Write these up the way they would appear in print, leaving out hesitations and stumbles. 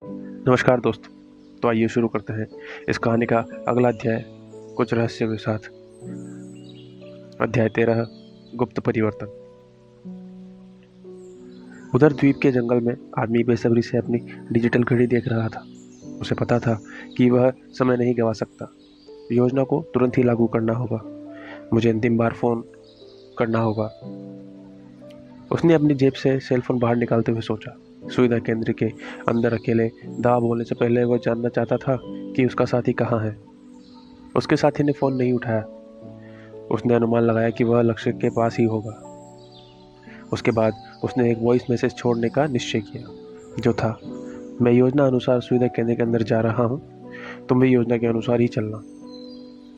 नमस्कार दोस्त। तो आइए शुरू करते हैं इस कहानी का अगला अध्याय कुछ रहस्यों के साथ। अध्याय 13 गुप्त परिवर्तन। उधर द्वीप के जंगल में आदमी बेसब्री से अपनी डिजिटल घड़ी देख रहा था। उसे पता था कि वह समय नहीं गंवा सकता। योजना को तुरंत ही लागू करना होगा। मुझे अंतिम बार फोन करना होगा। उसने अपनी जेब से सेलफोन बाहर निकालते हुए सोचा। सुविधा केंद्र के अंदर अकेले दवा बोलने से पहले वह जानना चाहता था कि उसका साथी कहाँ है। उसके साथी ने फोन नहीं उठाया। उसने अनुमान लगाया कि वह लक्ष्य के पास ही होगा। उसके बाद उसने एक वॉइस मैसेज छोड़ने का निश्चय किया, जो था, मैं योजना अनुसार सुविधा केंद्र के अंदर जा रहा हूँ, तुम भी योजना के अनुसार ही चलना।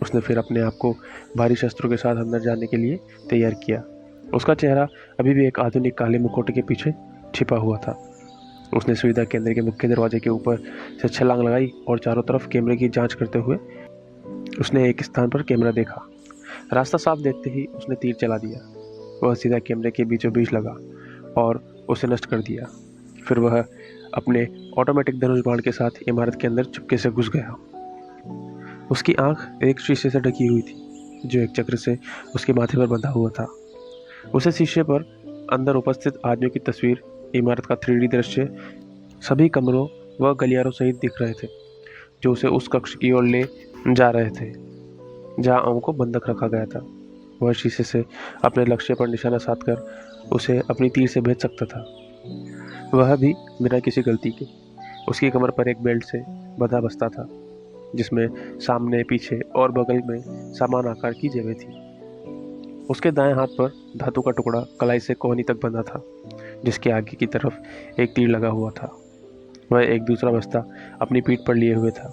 उसने फिर अपने आप को भारी शस्त्रों के साथ अंदर जाने के लिए तैयार किया। उसका चेहरा अभी भी एक आधुनिक काले मुखौटे के पीछे छिपा हुआ था। उसने सुविधा केंद्र के मुख्य दरवाजे के ऊपर से छलांग लगाई और चारों तरफ कैमरे की जांच करते हुए उसने एक स्थान पर कैमरा देखा। रास्ता साफ देखते ही उसने तीर चला दिया। वह सीधा कैमरे के बीचों बीच लगा और उसे नष्ट कर दिया। फिर वह अपने ऑटोमेटिक धनुष बाण के साथ इमारत के अंदर चुपके से घुस गया। उसकी आंख एक शीशे से ढकी हुई थी, जो एक चक्र से उसके माथे पर बंधा हुआ था। उसे शीशे पर अंदर उपस्थित आदमियों की तस्वीर, इमारत का 3D दृश्य, सभी कमरों व गलियारों सहित दिख रहे थे, जो उसे उस कक्ष की ओर ले जा रहे थे जहां ओम को बंधक रखा गया था। वह शीशे से अपने लक्ष्य पर निशाना साधकर उसे अपनी तीर से भेज सकता था, वह भी बिना किसी गलती के। उसकी कमर पर एक बेल्ट से बंधा बस्ता था, जिसमें सामने, पीछे और बगल में समान आकार की जेबें थी। उसके दाएं हाथ पर धातु का टुकड़ा कलाई से कोहनी तक बंधा था, जिसके आगे की तरफ एक तीर लगा हुआ था। वह एक दूसरा बस्ता अपनी पीठ पर लिए हुए था,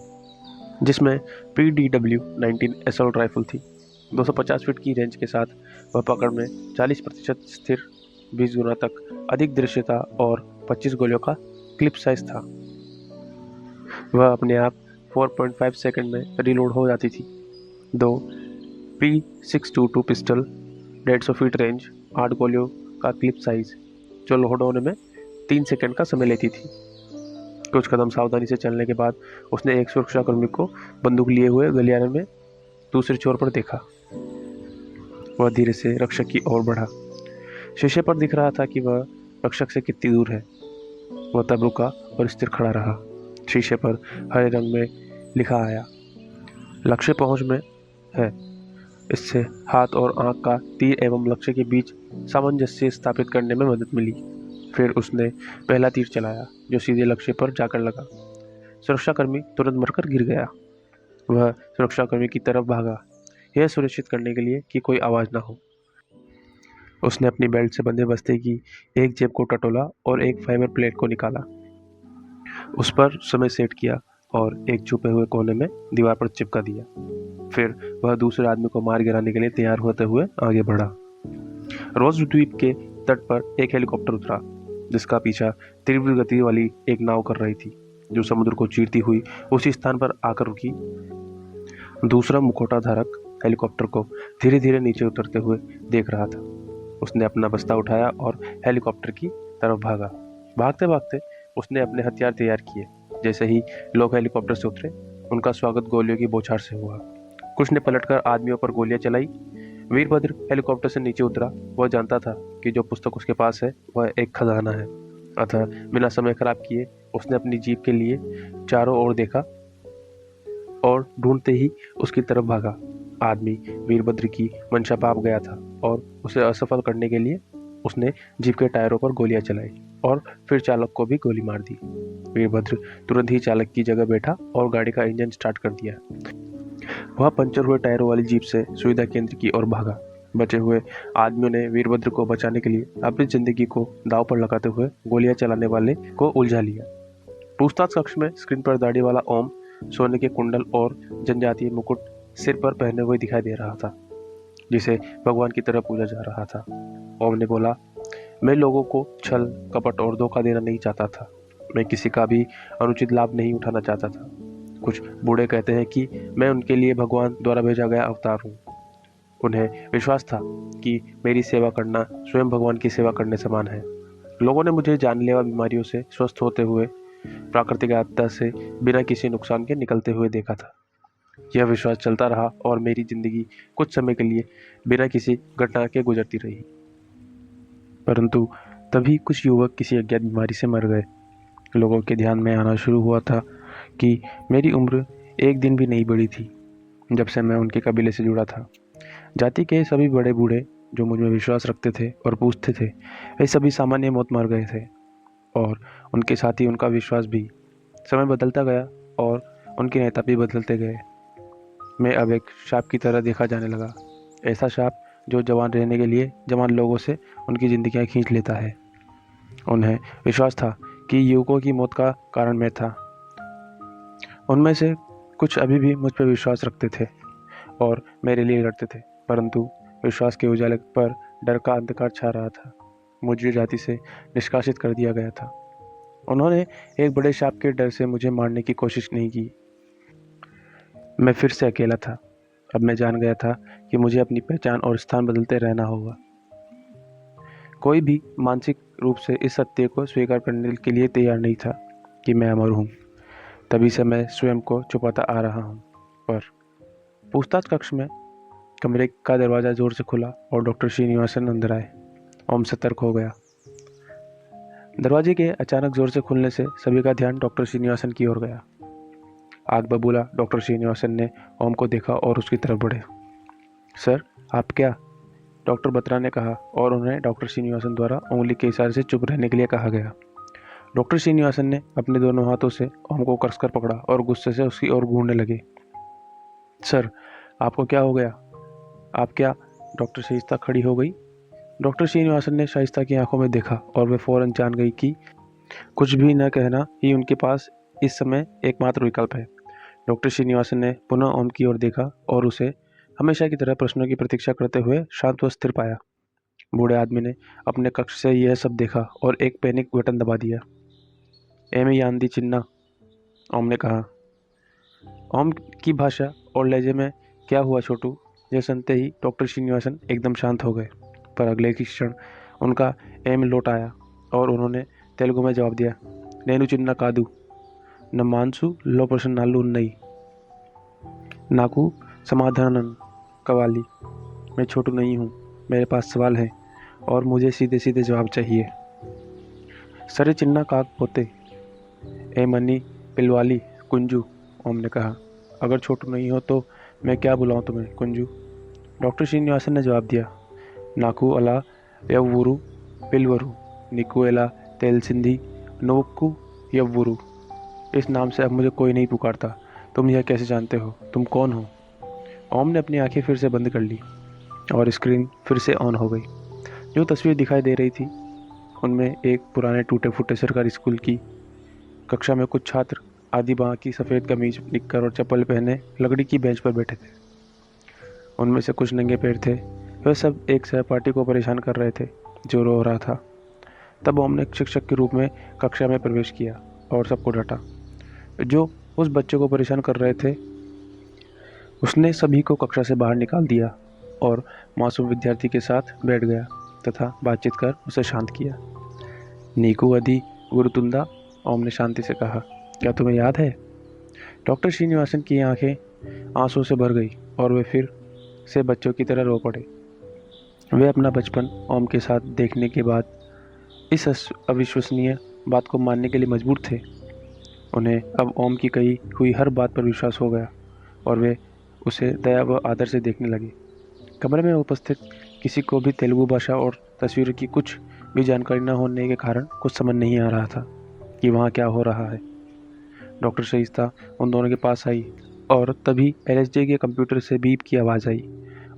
जिसमें PDW-19 असॉल्ट राइफल थी। 250 फीट की रेंज के साथ वह पकड़ में 40% स्थिर, 20 गुना तक अधिक दृश्यता और 25 गोलियों का क्लिप साइज था। वह अपने आप 4.5 सेकंड में रिलोड हो जाती थी। 2 P622 पिस्टल, 150 फीट रेंज, 8 गोलियों का क्लिप साइज, जो लोड होने में 3 सेकंड का समय लेती थी। कुछ कदम सावधानी से चलने के बाद उसने एक सुरक्षाकर्मी को बंदूक लिए हुए गलियारे में दूसरे छोर पर देखा। वह धीरे से रक्षक की ओर बढ़ा। शीशे पर दिख रहा था कि वह रक्षक से कितनी दूर है। वह तब रुका और स्थिर खड़ा रहा। शीशे पर हरे रंग में लिखा आया, लक्ष्य पहुंच में है। इससे हाथ और आंख का तीर एवं लक्ष्य के बीच सामंजस्य स्थापित करने में मदद मिली। फिर उसने पहला तीर चलाया, जो सीधे लक्ष्य पर जाकर लगा। सुरक्षाकर्मी तुरंत मरकर गिर गया। वह सुरक्षाकर्मी की तरफ भागा, यह सुनिश्चित करने के लिए कि कोई आवाज न हो। उसने अपनी बेल्ट से बंधे बस्ते की एक जेब को टटोला और एक फाइबर प्लेट को निकाला। उस पर समय सेट किया और एक छुपे हुए कोने में दीवार पर चिपका दिया। फिर वह दूसरे आदमी को मार गिराने के लिए तैयार होते हुए आगे बढ़ा। रोज द्वीप के तट पर एक हेलीकॉप्टर उतरा, जिसका पीछा तीव्र गति वाली एक नाव कर रही थी, जो समुद्र को चीरती हुई उसी स्थान पर आकर रुकी। दूसरा मुखौटा धारक हेलीकॉप्टर को धीरे धीरे नीचे उतरते हुए देख रहा था। उसने अपना बस्ता उठाया और हेलीकॉप्टर की तरफ भागा। भागते भागते उसने अपने हथियार तैयार किए। जैसे ही लोग हेलीकॉप्टर से उतरे, उनका स्वागत गोलियों की बौछार से हुआ। कुछ ने पलटकर आदमियों पर गोलियां चलाई। वीरभद्र हेलीकॉप्टर से नीचे उतरा। वह जानता था कि जो पुस्तक उसके पास है वह एक खजाना है। अतः बिना समय खराब किए उसने अपनी जीप के लिए चारों ओर देखा और ढूंढते ही उसकी तरफ भागा। आदमी वीरभद्र की मंशा पाप गया था और उसे असफल करने के लिए उसने जीप के टायरों पर गोलियां चलाई और फिर चालक को भी गोली मार दी। वीरभद्र तुरंत ही चालक की जगह बैठा और गाड़ी का इंजन स्टार्ट कर दिया। वह पंचर हुए टायरों वाली जीप से सुविधा केंद्र की ओर भागा। बचे हुए आदमियों ने वीरभद्र को बचाने के लिए अपनी जिंदगी को दांव पर लगाते हुए गोलियां चलाने वाले को उलझा लिया। पूछताछ कक्ष में स्क्रीन पर दाढ़ी वाला ओम सोने के कुंडल और जनजातीय मुकुट सिर पर पहने हुए दिखाई दे रहा था, जिसे भगवान की तरह पूजा जा रहा था। ओम ने बोला, मैं लोगों को छल, कपट और धोखा देना नहीं चाहता था। मैं किसी का भी अनुचित लाभ नहीं उठाना चाहता था। कुछ बूढ़े कहते हैं कि मैं उनके लिए भगवान द्वारा भेजा गया अवतार हूँ। उन्हें विश्वास था कि मेरी सेवा करना स्वयं भगवान की सेवा करने समान है। लोगों ने मुझे जानलेवा बीमारियों से स्वस्थ होते हुए प्राकृतिक आपदा से बिना किसी नुकसान के निकलते हुए देखा था। यह विश्वास चलता रहा और मेरी जिंदगी कुछ समय के लिए बिना किसी घटना के गुजरती रही। परंतु तभी कुछ युवक किसी अज्ञात बीमारी से मर गए। लोगों के ध्यान में आना शुरू हुआ था कि मेरी उम्र एक दिन भी नहीं बढ़ी थी जब से मैं उनके कबीले से जुड़ा था। जाति के सभी बड़े बूढ़े जो मुझ में विश्वास रखते थे और पूछते थे, वे सभी सामान्य मौत मर गए थे, और उनके साथ ही उनका विश्वास भी। समय बदलता गया और उनके नेता भी बदलते गए। मैं अब एक सांप की तरह देखा जाने लगा, ऐसा सांप जो जवान रहने के लिए जवान लोगों से उनकी जिंदगियां खींच लेता है। उन्हें विश्वास था कि युवकों की मौत का कारण मैं था। उनमें से कुछ अभी भी मुझ पर विश्वास रखते थे और मेरे लिए लड़ते थे, परंतु विश्वास के उजाले पर डर का अंधकार छा रहा था। मुझे जाति से निष्कासित कर दिया गया था। उन्होंने एक बड़े सांप के डर से मुझे मारने की कोशिश नहीं की। मैं फिर से अकेला था। अब मैं जान गया था कि मुझे अपनी पहचान और स्थान बदलते रहना होगा। कोई भी मानसिक रूप से इस सत्य को स्वीकार करने के लिए तैयार नहीं था कि मैं अमर हूँ। तभी से मैं स्वयं को छुपाता आ रहा हूँ। पर पूछताछ कक्ष में कमरे का दरवाज़ा जोर से खुला और डॉक्टर श्रीनिवासन अंदर आए। ओम सतर्क हो गया। दरवाजे के अचानक जोर से खुलने से सभी का ध्यान डॉक्टर श्रीनिवासन की ओर गया। आग बबूला डॉक्टर श्रीनिवासन ने ओम को देखा और उसकी तरफ बढ़े। सर, आप क्या? डॉक्टर बत्रा ने कहा और उन्हें डॉक्टर श्रीनिवासन द्वारा उंगली के इशारे से चुप रहने के लिए कहा गया। डॉक्टर श्रीनिवासन ने अपने दोनों हाथों से ओम को कसकर पकड़ा और गुस्से से उसकी ओर घूरने लगे। सर, आपको क्या हो गया? आप क्या? डॉक्टर शाइस्ता खड़ी हो गई। डॉक्टर श्रीनिवासन ने शाइस्ता की आंखों में देखा और वे फौरन जान गई कि कुछ भी न कहना ही उनके पास इस समय एकमात्र विकल्प है। डॉक्टर श्रीनिवासन ने पुनः ओम की ओर देखा और उसे हमेशा की तरह प्रश्नों की प्रतीक्षा करते हुए शांत व स्थिर पाया। बूढ़े आदमी ने अपने कक्ष से यह सब देखा और एक पैनिक बटन दबा दिया। एमी आंधी चिन्ना, ओम ने कहा। ओम की भाषा और लहजे में क्या हुआ छोटू, यह सुनते ही डॉक्टर श्रीनिवासन एकदम शांत हो गए। पर अगले ही क्षण उनका एम लौट आया और उन्होंने तेलुगु में जवाब दिया, नेनु चिन्ना कादू न मानसु लोपर्सन नालू नई नाकू समाधानन कवाली। मैं छोटू नहीं हूँ, मेरे पास सवाल है और मुझे सीधे सीधे जवाब चाहिए। सरे चिन्ना काक पोते ए मनी पिलवाली कुंजू, ओम ने कहा। अगर छोटू नहीं हो तो मैं क्या बुलाऊं तुम्हें, कुंजू? डॉक्टर श्रीनिवासन ने जवाब दिया, नाकू अला यव्वुरु पिलवरु निकू एला तेल सिंधी नोक्कू यव्वुरु। इस नाम से अब मुझे कोई नहीं पुकारता। तुम यह कैसे जानते हो? तुम कौन हो? ओम ने अपनी आंखें फिर से बंद कर ली और स्क्रीन फिर से ऑन हो गई। जो तस्वीर दिखाई दे रही थी उनमें एक पुराने टूटे फूटे सरकारी स्कूल की कक्षा में कुछ छात्र आधी बांह की सफ़ेद कमीज, निक्कर और चप्पल पहने लकड़ी की बेंच पर बैठे थे। उनमें से कुछ नंगे पैर थे। वे सब एक सहपाठी को परेशान कर रहे थे जो रो रहा था। तब ओम ने शिक्षक के रूप में कक्षा में प्रवेश किया और सबको डांटा। जो उस बच्चे को परेशान कर रहे थे उसने सभी को कक्षा से बाहर निकाल दिया और मासूम विद्यार्थी के साथ बैठ गया तथा बातचीत कर उसे शांत किया। नीकू अधी गुरुतुंदा, ओम ने शांति से कहा, क्या तुम्हें याद है? डॉक्टर श्रीनिवासन की आंखें आंसू से भर गई और वे फिर से बच्चों की तरह रो पड़े। वे अपना बचपन ओम के साथ देखने के बाद इस अविश्वसनीय बात को मानने के लिए मजबूर थे। उन्हें अब ओम की कही हुई हर बात पर विश्वास हो गया और वे उसे दया व आदर से देखने लगे। कमरे में उपस्थित किसी को भी तेलुगु भाषा और तस्वीर की कुछ भी जानकारी न होने के कारण कुछ समझ नहीं आ रहा था कि वहाँ क्या हो रहा है। डॉक्टर शाइस्ता उन दोनों के पास आई और तभी एलएसडी के कंप्यूटर से बीप की आवाज़ आई।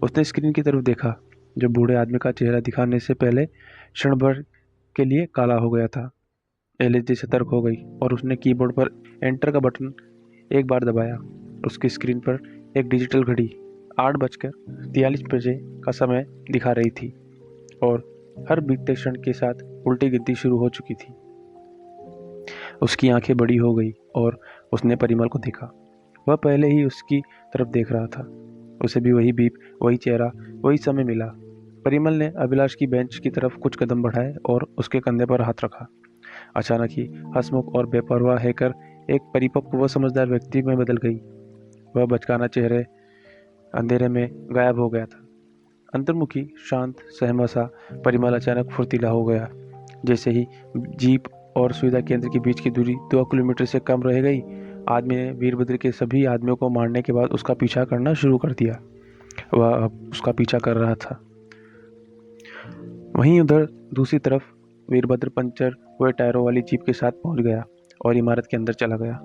उसने स्क्रीन की तरफ देखा जो बूढ़े आदमी का चेहरा दिखाने से पहले क्षण भर के लिए काला हो गया था। एलएसडी सतर्क हो गई और उसने कीबोर्ड पर एंटर का बटन एक बार दबाया। उसकी स्क्रीन पर एक डिजिटल घड़ी 8:43 का समय दिखा रही थी और हर बीतते क्षण के साथ उल्टी गिनती शुरू हो चुकी थी। उसकी आंखें बड़ी हो गई और उसने परिमल को देखा। वह पहले ही उसकी तरफ देख रहा था। उसे भी वही बीप, वही चेहरा, वही समय मिला। परिमल ने अभिलाष की बेंच की तरफ कुछ कदम बढ़ाए और उसके कंधे पर हाथ रखा। अचानक ही हंसमुख और बेपरवाह होकर एक परिपक्व व समझदार व्यक्ति में बदल गई। वह बचकाना चेहरे अंधेरे में गायब हो गया था। अंतर्मुखी, शांत, सहमा-सा परिमल अचानक फुर्तीला हो गया। जैसे ही जीप और सुविधा केंद्र के बीच की दूरी 2 किलोमीटर से कम रह गई, आदमी ने वीरभद्र के सभी आदमियों को मारने के बाद उसका पीछा करना शुरू कर दिया। वह अब उसका पीछा कर रहा था। वहीं उधर दूसरी तरफ वीरभद्र पंचर हुए टायरों वाली जीप के साथ पहुंच गया और इमारत के अंदर चला गया।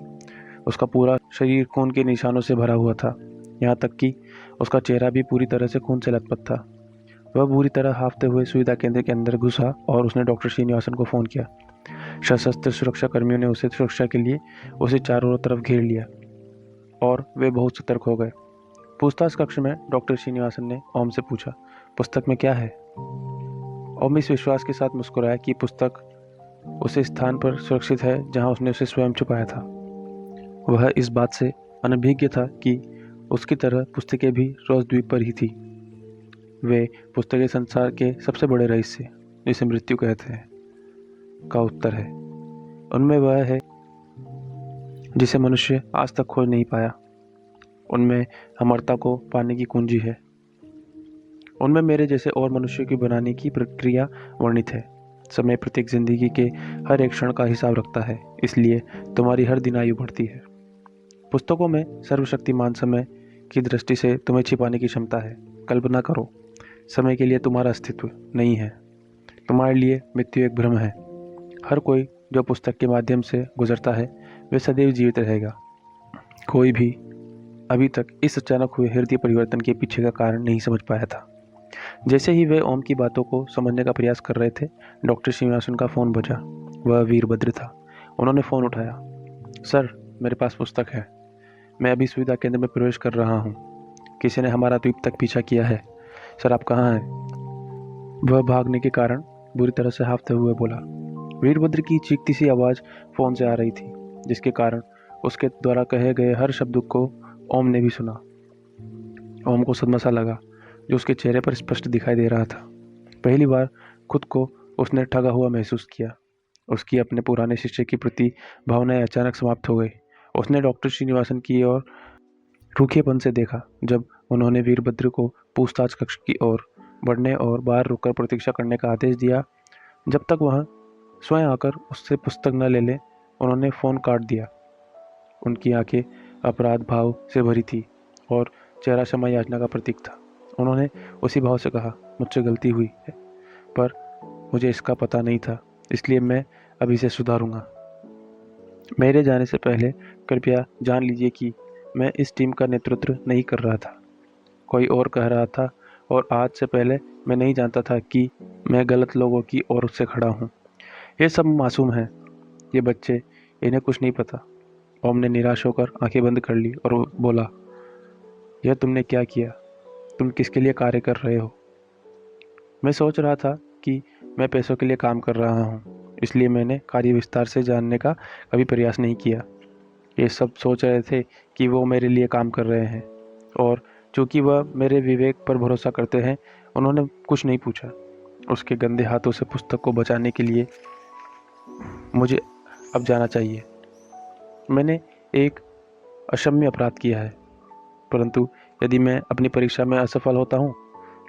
उसका पूरा शरीर खून के निशानों से भरा हुआ था, यहाँ तक कि उसका चेहरा भी पूरी तरह से खून से लथपथ था। वह बुरी तरह हांफते हुए सुविधा केंद्र के अंदर घुसा और उसने डॉक्टर श्रीनिवासन को फ़ोन किया। सशस्त्र सुरक्षा कर्मियों ने उसे सुरक्षा के लिए उसे चारों तरफ घेर लिया और वे बहुत सतर्क हो गए। पूछताछ कक्ष में डॉक्टर श्रीनिवासन ने ओम से पूछा, पुस्तक में क्या है? ओम इस विश्वास के साथ मुस्कुराया कि पुस्तक उसे स्थान पर सुरक्षित है जहां उसने उसे स्वयं छुपाया था। वह इस बात से अनभिज्ञ था कि उसकी तरह पुस्तकें भी रोजद्वीप पर ही थी। वे पुस्तकें संसार के सबसे बड़े रहस्य, जिसे मृत्यु कहते हैं, का उत्तर है। उनमें वह है जिसे मनुष्य आज तक खोज नहीं पाया। उनमें अमरता को पाने की कुंजी है। उनमें मेरे जैसे और मनुष्य की बनाने की प्रक्रिया वर्णित है। समय प्रत्येक जिंदगी के हर एक क्षण का हिसाब रखता है, इसलिए तुम्हारी हर दिन आयु बढ़ती है। पुस्तकों में सर्वशक्तिमान समय की दृष्टि से तुम्हें छिपाने की क्षमता है। कल्पना करो, समय के लिए तुम्हारा अस्तित्व नहीं है। तुम्हारे लिए मृत्यु एक भ्रम है। हर कोई जो पुस्तक के माध्यम से गुजरता है वे सदैव जीवित रहेगा। कोई भी अभी तक इस अचानक हुए हृदय परिवर्तन के पीछे का कारण नहीं समझ पाया था। जैसे ही वे ओम की बातों को समझने का प्रयास कर रहे थे, डॉक्टर श्रीनिवासन का फ़ोन बजा। वह वीरभद्र था। उन्होंने फ़ोन उठाया। सर, मेरे पास पुस्तक है। मैं अभी सुविधा केंद्र में प्रवेश कर रहा हूँ। किसी ने हमारा द्वीप तक पीछा किया है। सर, आप कहाँ हैं? वह भागने के कारण बुरी तरह से हांफते हुए बोला। वीरभद्र की चीखती सी आवाज़ फ़ोन से आ रही थी, जिसके कारण उसके द्वारा कहे गए हर शब्द को ओम ने भी सुना। ओम को सदमा सा लगा, जो उसके चेहरे पर स्पष्ट दिखाई दे रहा था। पहली बार खुद को उसने ठगा हुआ महसूस किया। उसकी अपने पुराने शिष्य के प्रति भावनाएं अचानक समाप्त हो गई। उसने डॉक्टर श्रीनिवासन की ओर रूखेपन से देखा जब उन्होंने वीरभद्र को पूछताछ कक्ष की ओर बढ़ने और बाहर रुककर प्रतीक्षा करने का आदेश दिया। जब तक वह स्वयं आकर उससे पुस्तक न ले ले, उन्होंने फ़ोन काट दिया। उनकी आंखें अपराध भाव से भरी थी और चेहरा क्षमा याचना का प्रतीक था। उन्होंने उसी भाव से कहा, मुझसे गलती हुई है, पर मुझे इसका पता नहीं था, इसलिए मैं अभी से सुधारूंगा। मेरे जाने से पहले कृपया जान लीजिए कि मैं इस टीम का नेतृत्व नहीं कर रहा था, कोई और कह रहा था, और आज से पहले मैं नहीं जानता था कि मैं गलत लोगों की ओर से खड़ा हूँ। ये सब मासूम हैं, ये बच्चे, इन्हें कुछ नहीं पता। ओम ने निराश होकर आंखें बंद कर ली और बोला, यह तुमने क्या किया? तुम किसके लिए कार्य कर रहे हो? मैं सोच रहा था कि मैं पैसों के लिए काम कर रहा हूँ, इसलिए मैंने कार्य विस्तार से जानने का कभी प्रयास नहीं किया। ये सब सोच रहे थे कि वो मेरे लिए काम कर रहे हैं, और चूंकि वह मेरे विवेक पर भरोसा करते हैं, उन्होंने कुछ नहीं पूछा। उसके गंदे हाथों से पुस्तक को बचाने के लिए मुझे अब जाना चाहिए। मैंने एक अक्षम्य अपराध किया है, परंतु यदि मैं अपनी परीक्षा में असफल होता हूँ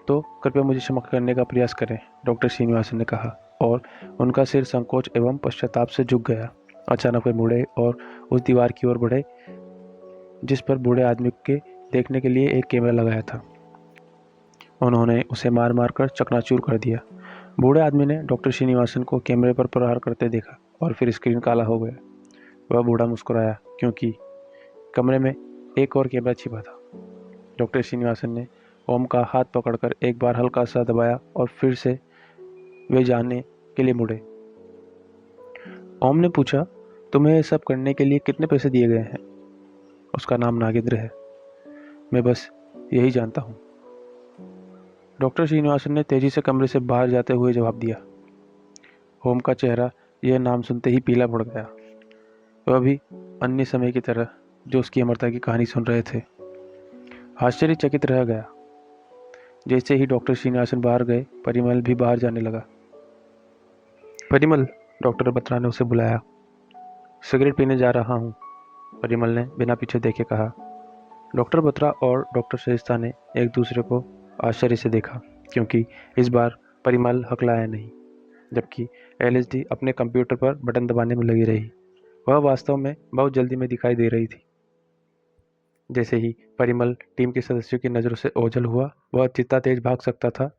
तो कृपया मुझे क्षमा करने का प्रयास करें, डॉक्टर श्रीनिवासन ने कहा, और उनका सिर संकोच एवं पश्चाताप से झुक गया। अचानक वे मुड़े और उस दीवार की ओर बढ़े जिस पर बूढ़े आदमी के देखने के लिए एक कैमरा लगाया था। उन्होंने उसे मार मार कर चकनाचूर कर दिया। बूढ़े आदमी ने डॉक्टर श्रीनिवासन को कैमरे पर प्रहार करते देखा और फिर स्क्रीन काला हो गया। वह बूढ़ा मुस्कुराया क्योंकि कमरे में एक और कैमरा छिपा था। डॉक्टर श्रीनिवासन ने ओम का हाथ पकड़कर एक बार हल्का सा दबाया और फिर से वे जानने के लिए मुड़े। ओम ने पूछा, तुम्हें यह सब करने के लिए कितने पैसे दिए गए हैं? उसका नाम नागेंद्र है। मैं बस यही जानता हूँ, डॉक्टर श्रीनिवासन ने तेजी से कमरे से बाहर जाते हुए जवाब दिया। ओम का चेहरा यह नाम सुनते ही पीला पड़ गया। वह भी अन्य समय की तरह जो उसकी अमरता की कहानी सुन रहे थे आश्चर्यचकित रह गया। जैसे ही डॉक्टर श्रीनिवासन बाहर गए, परिमल भी बाहर जाने लगा। परिमल, डॉक्टर बत्रा ने उसे बुलाया। सिगरेट पीने जा रहा हूँ, परिमल ने बिना पीछे देखे कहा। डॉक्टर बत्रा और डॉक्टर शाइस्ता ने एक दूसरे को आश्चर्य से देखा, क्योंकि इस बार परिमल हकलाया नहीं, जबकि एलएसडी अपने कंप्यूटर पर बटन दबाने में लगी रही। वह वास्तव में बहुत जल्दी में दिखाई दे रही थी। जैसे ही परिमल टीम के सदस्यों की नज़रों से ओझल हुआ, वह जितना तेज भाग सकता था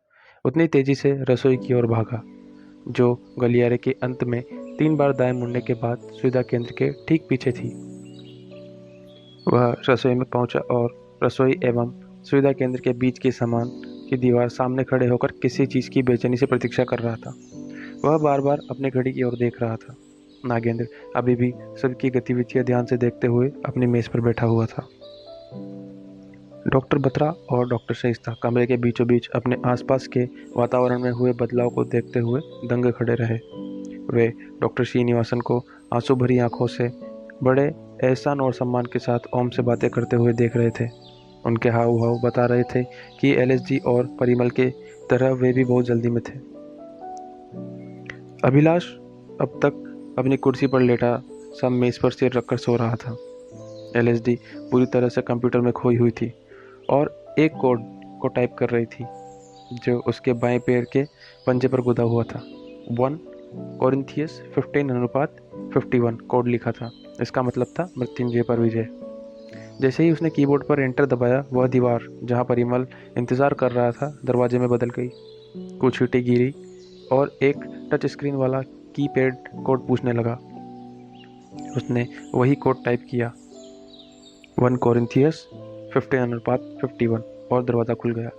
उतनी तेजी से रसोई की ओर भागा, जो गलियारे के अंत में 3 बार दाएं मुड़ने के बाद सुविधा केंद्र के ठीक पीछे थी। वह रसोई में पहुंचा और रसोई एवं सुविधा केंद्र के बीच के सामान की दीवार सामने खड़े होकर किसी चीज़ की बेचैनी से प्रतीक्षा कर रहा था। वह बार बार अपने घड़ी की ओर देख रहा था। नागेंद्र अभी भी सबकी गतिविधियां ध्यान से देखते हुए अपनी मेज पर बैठा हुआ था। डॉक्टर बत्रा और डॉक्टर शाइस्ता कमरे के बीचों बीच अपने आसपास के वातावरण में हुए बदलाव को देखते हुए दंग खड़े रहे। वे डॉक्टर श्रीनिवासन को आंसू भरी आंखों से बड़े एहसान और सम्मान के साथ ओम से बातें करते हुए देख रहे थे। उनके हाव भाव बता रहे थे कि एलएसडी और परिमल के तरह वे भी बहुत जल्दी में थे। अभिलाष अब तक अपनी कुर्सी पर लेटा सब मेज पर सिर रखकर सो रहा था। एलएसडी पूरी तरह से कंप्यूटर में खोई हुई थी और एक कोड को टाइप कर रही थी, जो उसके बाएं पैर के पंजे पर गुदा हुआ था। 1 कोरिन्थियस 15:51 कोड लिखा था। इसका मतलब था मृत्युंजय पर विजय। जैसे ही उसने कीबोर्ड पर एंटर दबाया, वह दीवार जहां परिमल इंतजार कर रहा था दरवाजे में बदल गई। कुछ ईंटें गिरी और एक टच स्क्रीन वाला कीपैड कोड पूछने लगा। उसने वही कोड टाइप किया, 1 कोरिन्थियस 15:51, और दरवाज़ा खुल गया।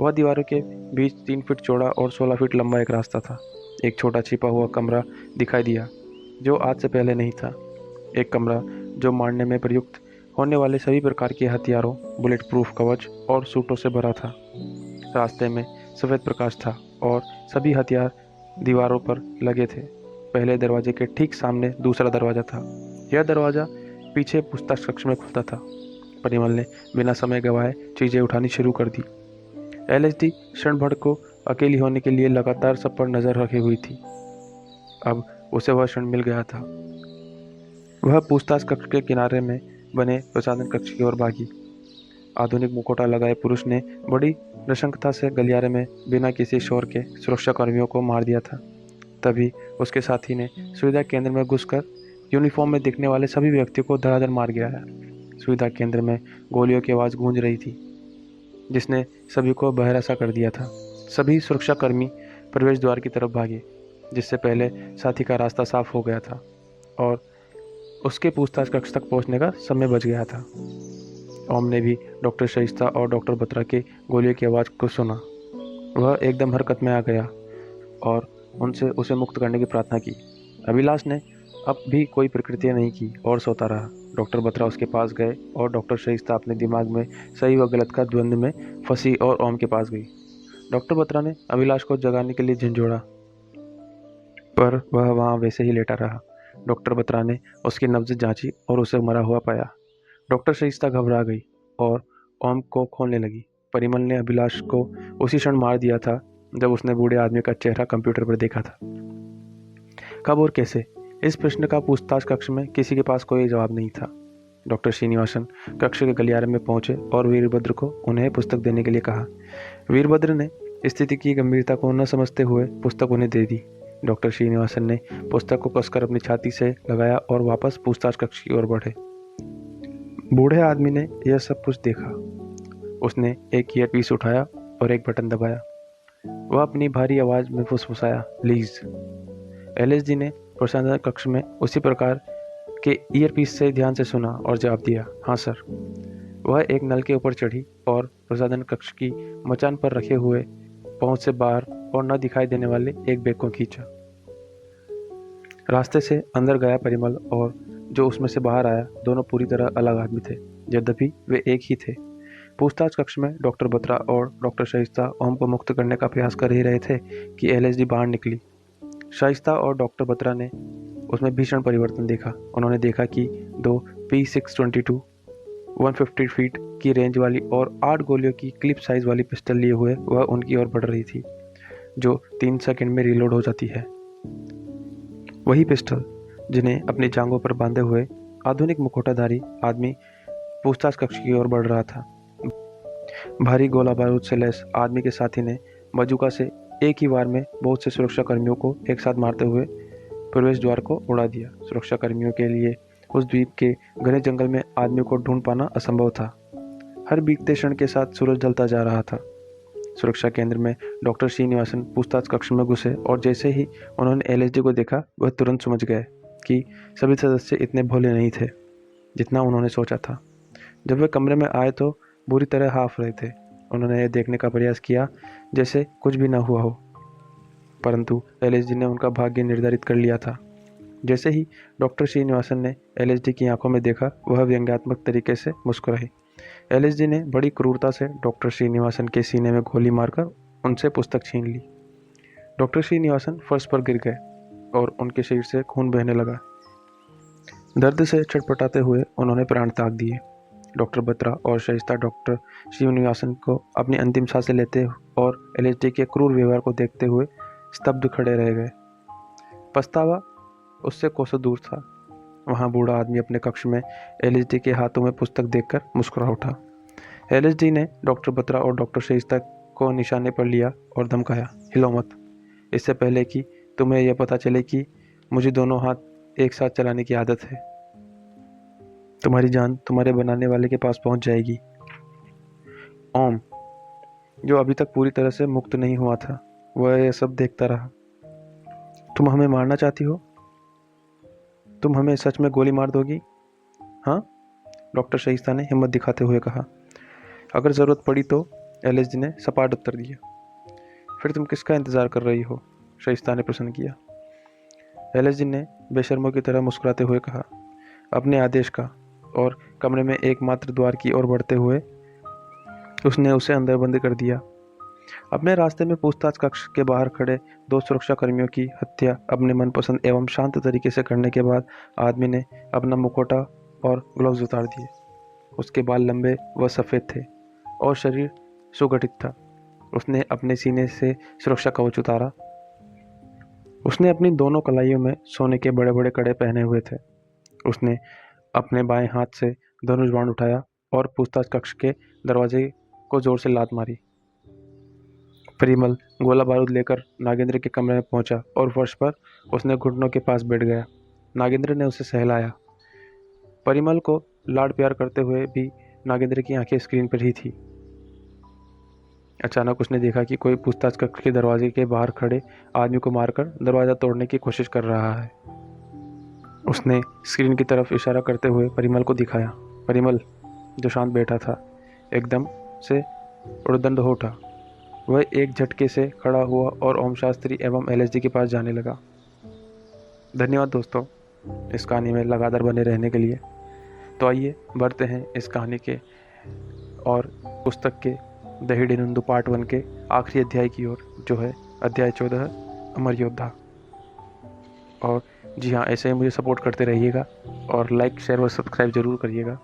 वह दीवारों के बीच 3 फीट चौड़ा और 16 फीट लंबा एक रास्ता था। एक छोटा छिपा हुआ कमरा दिखाई दिया, जो आज से पहले नहीं था। एक कमरा जो मारने में प्रयुक्त होने वाले सभी प्रकार के हथियारों, बुलेट प्रूफ कवच और सूटों से भरा था। रास्ते में सफ़ेद प्रकाश था और सभी हथियार दीवारों पर लगे थे। पहले दरवाजे के ठीक सामने दूसरा दरवाज़ा था। यह दरवाज़ा पीछे पूछताछ कक्ष में खुलता था। परिमल ने बिना समय गंवाए चीज़ें उठानी शुरू कर दी। एलएसडी क्षण भर को अकेली होने के लिए लगातार सब पर नजर रखे हुई थी। अब उसे वह क्षण मिल गया था। वह पूछताछ कक्ष के किनारे में बने प्रसाधन कक्ष की ओर भागी। आधुनिक मुखौटा लगाए पुरुष ने बड़ी नृशंसता से गलियारे में बिना किसी शोर के सुरक्षा कर्मियों को मार दिया था। तभी उसके साथी ने सुविधा केंद्र में घुसकर यूनिफॉर्म में दिखने वाले सभी व्यक्तियों को धड़ाधड़ मार गिराया। सुविधा केंद्र में गोलियों की आवाज़ गूंज रही थी, जिसने सभी को बहरा सा कर दिया था। सभी सुरक्षाकर्मी प्रवेश द्वार की तरफ भागे, जिससे पहले साथी का रास्ता साफ हो गया था और उसके पूछताछ कक्ष तक पहुंचने का समय बच गया था। ओम ने भी डॉक्टर शाइस्ता और डॉक्टर बत्रा के गोलियों की आवाज़ को सुना। वह एकदम हरकत में आ गया और उनसे उसे मुक्त करने की प्रार्थना की। अभिलाष ने अब भी कोई प्रतिक्रिया नहीं की और सोता रहा। डॉक्टर बत्रा उसके पास गए और डॉक्टर शाइस्ता अपने दिमाग में सही व गलत का द्वंद्व में फंसी और ओम के पास गई। डॉक्टर बत्रा ने अभिलाष को जगाने के लिए झंझोड़ा, पर वह वहाँ वैसे ही लेटा रहा। डॉक्टर बत्रा ने उसकी नब्ज जांची और उसे मरा हुआ पाया। डॉक्टर शाइस्ता घबरा गई और ओम को खोलने लगी। परिमल ने अभिलाष को उसी क्षण मार दिया था जब उसने बूढ़े आदमी का चेहरा कंप्यूटर पर देखा था। कब और कैसे? इस प्रश्न का पूछताछ कक्ष में किसी के पास कोई जवाब नहीं था। डॉक्टर श्रीनिवासन कक्ष के गलियारे में पहुंचे और वीरभद्र को उन्हें पुस्तक देने के लिए कहा। वीरभद्र ने स्थिति की गंभीरता को न समझते हुए पुस्तक उन्हें दे दी। डॉक्टर श्रीनिवासन ने पुस्तक को कसकर अपनी छाती से लगाया और वापस पूछताछ कक्ष की ओर बढ़े। बूढ़े आदमी ने यह सब कुछ देखा। उसने एक ईयरपीस उठाया और एक बटन दबाया। वह अपनी भारी आवाज में फुसफुसाया, प्लीज। एलएसडी ने प्रसाधन कक्ष में उसी प्रकार के ईयरपीस से ध्यान से सुना और जवाब दिया, हाँ सर। वह एक नल के ऊपर चढ़ी और प्रसाधन कक्ष की मचान पर रखे हुए पहुंच से बाहर और न दिखाई देने वाले एक बैग को खींचा। रास्ते से अंदर गया परिमल और जो उसमें से बाहर आया, दोनों पूरी तरह अलग आदमी थे, यद्यपि वे एक ही थे। पूछताछ कक्ष में डॉक्टर बत्रा और डॉक्टर शाइस्ता ओम को मुक्त करने का प्रयास कर ही रहे थे कि एलएसडी बाहर निकली। शाइस्ता और डॉक्टर बत्रा ने उसमें भीषण परिवर्तन देखा। उन्होंने देखा कि 2 P622 150 फीट की रेंज वाली और 8 गोलियों की क्लिप साइज वाली पिस्टल लिए हुए वह उनकी ओर बढ़ रही थी, जो 3 सेकंड में रिलोड हो जाती है। वही पिस्टल जिन्हें अपनी जांघों पर बांधे हुए आधुनिक मुखौटाधारी आदमी पूछताछ कक्ष की ओर बढ़ रहा था। भारी गोला बारूद से लैस आदमी के साथी ने बंदूका से एक ही वार में बहुत से सुरक्षा कर्मियों को एक साथ मारते हुए प्रवेश द्वार को उड़ा दिया। सुरक्षा कर्मियों के लिए उस द्वीप के घने जंगल में आदमी को ढूंढ पाना असंभव था। हर बीतते क्षण के साथ सूरज ढलता जा रहा था। सुरक्षा केंद्र में डॉक्टर श्रीनिवासन पूछताछ कक्ष में घुसे और जैसे ही उन्होंने एलएसडी को देखा वह तुरंत समझ गए कि सभी सदस्य इतने भोले नहीं थे जितना उन्होंने सोचा था। जब वे कमरे में आए तो बुरी तरह हाफ रहे थे। उन्होंने यह देखने का प्रयास किया जैसे कुछ भी न हुआ हो, परंतु एलएसडी ने उनका भाग्य निर्धारित कर लिया था। जैसे ही डॉक्टर श्रीनिवासन ने एलएसडी की आंखों में देखा, वह व्यंग्यात्मक तरीके से मुस्कुराई। एलएसडी ने बड़ी क्रूरता से डॉक्टर श्रीनिवासन के सीने में गोली मारकर उनसे पुस्तक छीन ली। डॉक्टर श्रीनिवासन फर्श पर गिर गए और उनके शरीर से खून बहने लगा। दर्द से छटपटाते हुए उन्होंने प्राण त्याग दिए। डॉक्टर बत्रा और शाइस्ता डॉक्टर श्रीनिवासन को अपनी अंतिम सांसें लेते और एलएसडी के क्रूर व्यवहार को देखते हुए स्तब्ध खड़े रह गए। पछतावा उससे कोसों दूर था। वहाँ बूढ़ा आदमी अपने कक्ष में एलएसडी के हाथों में पुस्तक देखकर मुस्कुरा उठा। एलएसडी ने डॉक्टर बत्रा और डॉक्टर शाइस्ता को निशाने पर लिया और धमकाया, हिलो मत, इससे पहले कि तुम्हें यह पता चले कि मुझे दोनों हाथ एक साथ चलाने की आदत है। तुम्हारी जान तुम्हारे बनाने वाले के पास पहुंच जाएगी। ओम, जो अभी तक पूरी तरह से मुक्त नहीं हुआ था, वह यह सब देखता रहा। तुम हमें मारना चाहती हो? तुम हमें सच में गोली मार दोगी? हाँ, डॉक्टर शाइस्ता ने हिम्मत दिखाते हुए कहा। अगर ज़रूरत पड़ी तो, एलएसडी ने सपाट उत्तर दिया। फिर तुम किसका इंतज़ार कर रही हो? शाइस्ता ने प्रश्न किया। एलएसडी ने बेशर्मों की तरह मुस्कुराते हुए कहा, अपने आदेश का। और कमरे में एकमात्र द्वार की ओर बढ़ते हुए उसने उसे अंदर बंद कर दिया। अपने रास्ते में पूछताछ कक्ष के बाहर खड़े 2 सुरक्षा कर्मियों की हत्या अपने मनपसंद एवं शांत तरीके से करने के बाद आदमी ने अपना मुखौटा और ग्लव्स उतार दिए। उसके बाल लंबे व सफ़ेद थे और शरीर सुगठित था। उसने अपने सीने से सुरक्षा कवच उतारा। उसने अपनी दोनों कलाइयों में सोने के बड़े बड़े कड़े पहने हुए थे। उसने अपने बाएं हाथ से धनुष बाण उठाया और पूछताछ कक्ष के दरवाजे को जोर से लात मारी। परिमल गोला बारूद लेकर नागेंद्र के कमरे में पहुंचा और फर्श पर उसने घुटनों के पास बैठ गया। नागेंद्र ने उसे सहलाया। परिमल को लाड प्यार करते हुए भी नागेंद्र की आंखें स्क्रीन पर ही थी। अचानक उसने देखा कि कोई पूछताछ कक्ष के दरवाजे के बाहर खड़े आदमी को मारकर दरवाज़ा तोड़ने की कोशिश कर रहा है। उसने स्क्रीन की तरफ इशारा करते हुए परिमल को दिखाया। परिमल, जो शांत बैठा था, एकदम से उड़दंड हो उठा। वह एक झटके से खड़ा हुआ और ओम शास्त्री एवं एलएसडी के पास जाने लगा। धन्यवाद दोस्तों, इस कहानी में लगातार बने रहने के लिए। तो आइए बढ़ते हैं इस कहानी के और पुस्तक के द हिडन हिंदू पार्ट 1 के आखिरी अध्याय की ओर, जो है अध्याय 14 अमर योद्धा। और जी हाँ, ऐसे ही मुझे सपोर्ट करते रहिएगा और लाइक शेयर और सब्सक्राइब ज़रूर करिएगा।